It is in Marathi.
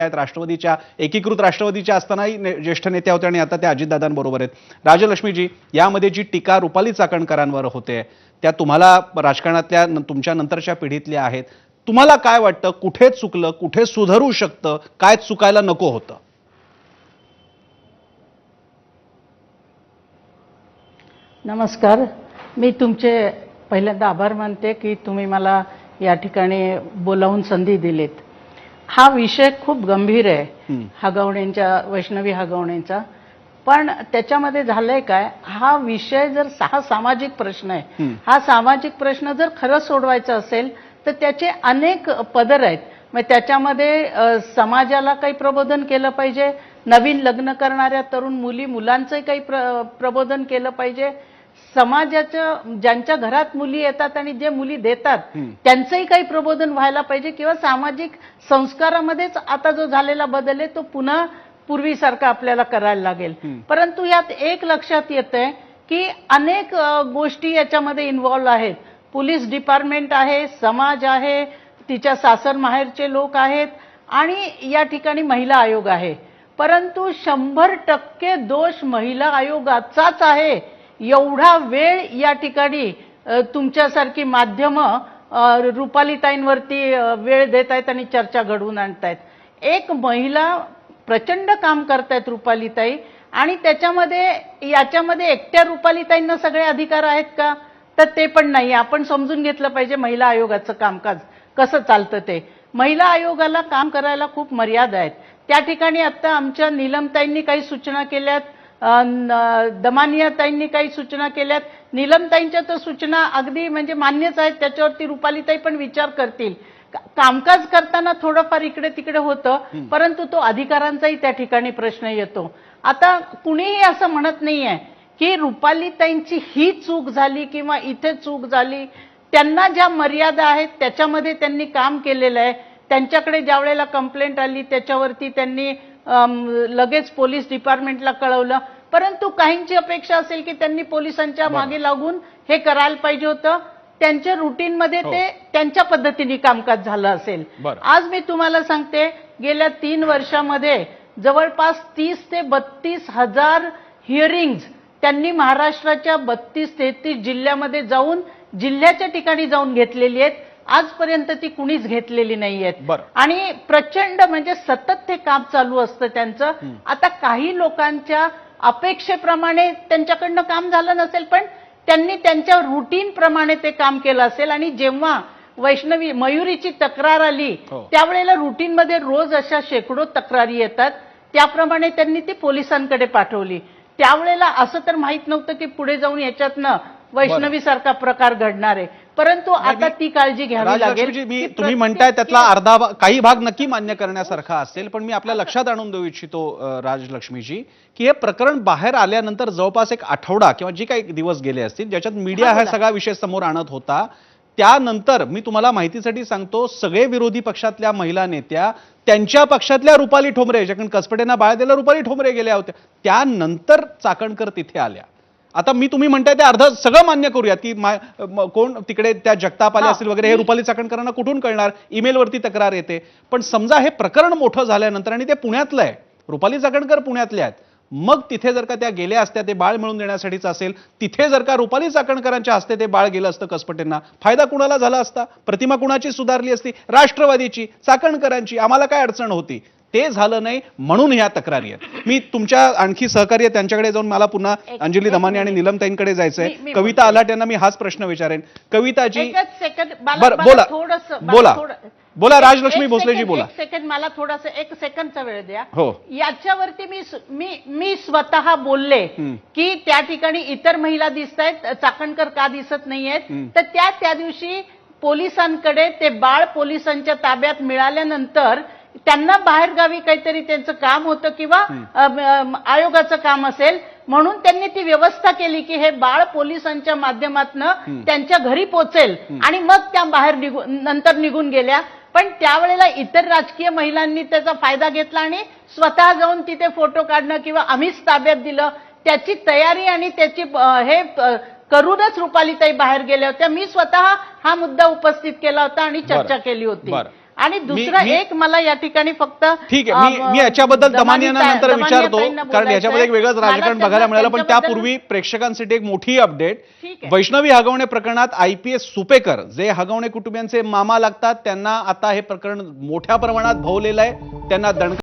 आहेत, राष्ट्रवादीच्या एकीकृत राष्ट्रवादीच्या असतानाही ज्येष्ठ नेत्या होत्या आणि आता त्या अजितदादांबरोबर आहेत. राजलक्ष्मीजी, यामध्ये जी टीका रुपाली चाकणकरांवर होते त्या तुम्हाला राजकारणातल्या तुमच्या नंतरच्या पिढीतल्या आहेत. तुम्हाला काय वाटतं, कुठे चुकलं, कुठे सुधारू शकतं, काय चुकायला नको होतं? नमस्कार. मी तुमचे पहिल्यांदा आभार मानते की तुम्ही मला या ठिकाणी बोलावून संधी दिलीत. हा विषय खूप गंभीर आहे, हगवणेंच्या, वैष्णवी हगवणेंचा. पण त्याच्यामध्ये झालंय काय, हा विषय जर सामाजिक प्रश्न आहे, हा सामाजिक प्रश्न जर खरं सोडवायचा असेल तर त्याचे अनेक पदर आहेत. मग त्याच्यामध्ये समाजाला काही प्रबोधन केलं पाहिजे, नवीन लग्न करणाऱ्या तरुण मुलांचंही काही प्रबोधन केलं पाहिजे, समाजाचं ज्यांच्या घरात मुली येतात आणि जे मुली देतात त्यांचंही काही प्रबोधन व्हायला पाहिजे, किंवा सामाजिक संस्कारामध्येच आता जो झालेला बदल आहे तो पुन्हा पूर्वीसारखा आपल्याला करायला लागेल. परंतु यात एक लक्षात येतंय की अनेक गोष्टी याच्यामध्ये इन्व्हॉल्व आहेत. पोलीस डिपार्टमेंट आहे, समाज आहे, तिच्या सासर माहेरचे लोक आहेत आणि या ठिकाणी महिला आयोग आहे. परंतु 100% दोष महिला आयोगाचाच आहे. एवढा वेळ या ठिकाणी तुमच्यासारखी माध्यमं रुपालीताईंवरती वेळ देत आहेत आणि चर्चा घडवून आणतायत. एक महिला प्रचंड काम करतायत रुपालीताई, आणि याच्यामध्ये एकट्या रुपालीताईंना सगळे अधिकार आहेत का, तर ते पण नाही. आपण समजून घेतलं पाहिजे महिला आयोगाचं कामकाज कसं चालतं ते. महिला आयोगाला काम करायला खूप मर्यादा आहेत. त्या ठिकाणी आता आमच्या नीलमताईंनी काही सूचना केल्यात, दमानियाताईंनी काही सूचना केल्यात. नीलमताईंच्या तर सूचना अगदी म्हणजे मान्यच आहेत, त्याच्यावरती रुपालीताई पण विचार करतील. कामकाज करताना थोडंफार इकडे तिकडे होतं, परंतु तो अधिकारांचाही त्या ठिकाणी प्रश्न येतो. आता कुणीही असं म्हणत नाहीये की रुपालीताईंची ही चूक झाली किंवा इथे चूक झाली. त्यांना ज्या मर्यादा आहेत त्याच्यामध्ये त्यांनी काम केलेलं आहे. त्यांच्याकडे ज्या वेळेला कंप्लेंट आली त्याच्यावरती त्यांनी लगेच पोलीस डिपार्टमेंटला कळवलं. परंतु काहींची अपेक्षा असेल की त्यांनी पोलिसांच्या मागे लागून हे करायला पाहिजे होतं. त्यांच्या रुटीनमध्ये ते त्यांच्या पद्धतीने कामकाज झालं असेल. आज मी तुम्हाला सांगते, गेल्या 3 वर्षामध्ये जवळपास 30 ते 32 हजार हिअरिंग्ज त्यांनी महाराष्ट्राच्या 32-33 जिल्ह्यामध्ये जाऊन, जिल्ह्याच्या ठिकाणी जाऊन घेतलेली आहेत. आजपर्यंत ती कुणीच घेतलेली नाहीयेत. आणि प्रचंड म्हणजे सतत ते काम चालू असतं त्यांचं. आता काही लोकांच्या अपेक्षेप्रमाणे त्यांच्याकडनं काम झालं नसेल, पण त्यांनी त्यांच्या रुटीन प्रमाणे ते काम केलं असेल. आणि जेव्हा वैष्णवी मयुरीची तक्रार आली त्यावेळेला रुटीन मध्ये रोज अशा शेकडो तक्रारी येतात, त्याप्रमाणे त्यांनी ती पोलिसांकडे पाठवली. त्यावेळेला असं तर माहित नव्हतं की पुढे जाऊन याच्यातनं वैष्णवी सारखा प्रकार घडणार आहे. परंतु आता ती काळजी घ्यावी लागेल. तुम्ही म्हणताय त्यातला काही भाग नक्की मान्य करण्यासारखा असेल, पण मी आपल्या लक्षात आणून देऊ इच्छितो राजलक्ष्मीजी की हे प्रकरण बाहेर आल्यानंतर जवळपास 1 आठवडा किंवा जे काही दिवस गेले असतील ज्याच्यात मीडिया हा सगळा विषय समोर आणत होता, त्यानंतर मी तुम्हाला माहितीसाठी सांगतो, सगळे विरोधी पक्षातल्या महिला नेत्या, त्यांच्या पक्षातल्या रुपाली ठोंबरे, ज्याकडे कसपटेंना बाळ दिलं रुपाली ठोंबरे गेल्या होत्या, त्यानंतर चाकणकर तिथे आल्या. आता तुम्ही म्हणताय ते अर्ध सगळं मान्य करूयात की कोण तिकडे त्या जगताप आले असतील वगैरे, हे रुपाली चाकणकरांना कुठून कळणार, ईमेलवरती तक्रार येते. पण समजा हे प्रकरण मोठं झाल्यानंतर आणि ते पुण्यातलं आहे, रुपाली चाकणकर पुण्यातल्या आहेत, मग तिथे जर का त्या गेल्या असत्या, ते बाळ मिळवून देण्यासाठीच असेल, तिथे जर का रुपाली चाकणकरांच्या हस्ते ते बाळ गेलं असतं कसपटेंना, फायदा कुणाला झाला असता? प्रतिमा कुणाची सुधारली असती? राष्ट्रवादीची, चाकणकरांची. आम्हाला काय अडचण होती? ते झालं नाही, म्हणून ह्या तक्रारी आहेत. मी तुमच्या आणखी सहकार्य त्यांच्याकडे जाऊन मला पुन्हा अंजली दमानी आणि नीलमताईंकडे जायचंय. कविता आलाट यांना मी हाच प्रश्न विचारेन. कविताजी, बोला बोला राजलक्ष्मी भोसलेजी बोला. 1 सेकंड, मला थोडंसं 1 सेकंडचा वेळ द्या. हो, याच्यावरती मी स्वतः बोलले की त्या ठिकाणी इतर महिला दिसत आहेत, चाकणकर का दिसत नाहीयेत. तर त्या दिवशी पोलिसांकडे ते बाळ पोलिसांच्या ताब्यात मिळाल्यानंतर त्यांना बाहेरगावी काहीतरी त्यांचं काम होतं किंवा आयोगाचं काम असेल, म्हणून त्यांनी ती व्यवस्था केली की हे बाळ पोलिसांच्या माध्यमातून त्यांच्या घरी पोहोचेल आणि मग त्या बाहेर नंतर निघून गेल्या. पण त्यावेळेला इतर राजकीय महिलांनी त्याचा फायदा घेतला आणि स्वतः जाऊन तिथे फोटो काढणं किंवा आम्हीच ताब्यात दिलं, त्याची तयारी आणि त्याची हे करूनच रुपालीताई बाहेर गेल्या होत्या. मी स्वतः हा मुद्दा उपस्थित केला होता आणि चर्चा केली होती. आणि दुसरं एक मला या ठिकाणी फक्त ठीक आहे, मी याच्याबद्दल दमानियांना नंतर विचारतो, कारण याच्यामध्ये एक वेगळंच राजकारण बघायला मिळालं. पण त्यापूर्वी प्रेक्षकांसाठी एक मोठी अपडेट. ठीक आहे. वैष्णवी हगवणे प्रकरणात IPS सुपेकर, जे हगवणे कुटुंबियांचे मामा लागतात, त्यांना आता हे प्रकरण मोठ्या प्रमाणात भवलेलं आहे. त्यांना दणका